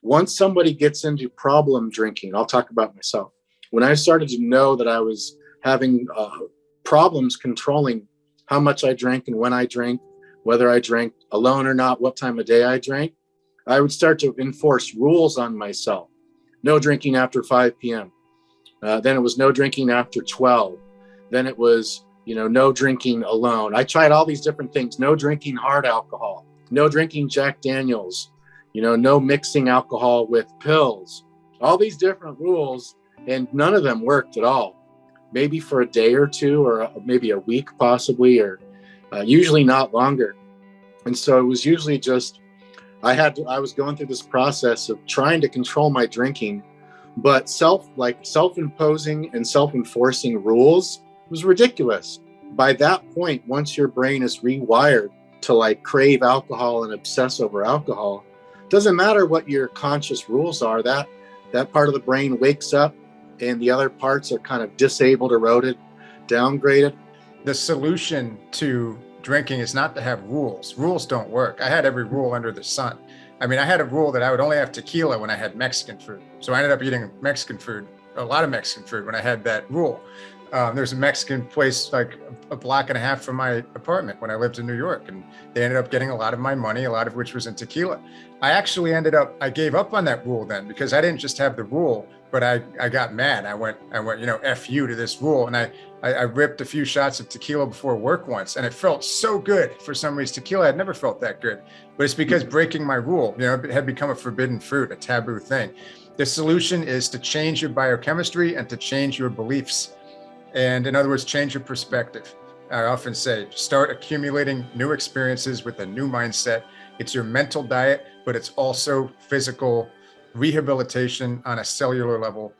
Once somebody gets into problem drinking, I'll talk about myself. When I started to know that I was having problems controlling how much I drank and when I drank, whether I drank alone or not, what time of day I drank, I would start to enforce rules on myself. No drinking after 5 p.m. Then it was no drinking after 12. Then it was, no drinking alone. I tried all these different things. No drinking hard alcohol, no drinking Jack Daniels, no mixing alcohol with pills, all these different rules. And none of them worked at all. Maybe for a day or two, or maybe a week possibly, or usually not longer. And so it was usually just, I was going through this process of trying to control my drinking, but self-imposing and self-enforcing rules was ridiculous. By that point, once your brain is rewired to crave alcohol and obsess over alcohol, doesn't matter what your conscious rules are, that part of the brain wakes up and the other parts are kind of disabled, eroded, downgraded. The solution to drinking is not to have rules. Rules don't work. I had every rule under the sun. I mean, I had a rule that I would only have tequila when I had Mexican food. So I ended up eating Mexican food, a lot of Mexican food when I had that rule. There's a Mexican place like a block and a half from my apartment when I lived in New York, and they ended up getting a lot of my money, a lot of which was in tequila. I gave up on that rule then, because I didn't just have the rule, but I got mad. I went, F you to this rule. And I ripped a few shots of tequila before work once, and it felt so good. For some reason, tequila had never felt that good, but it's because breaking my rule, it had become a forbidden fruit, a taboo thing. The solution is to change your biochemistry and to change your beliefs. And in other words, change your perspective. I often say, start accumulating new experiences with a new mindset. It's your mental diet, but it's also physical rehabilitation on a cellular level.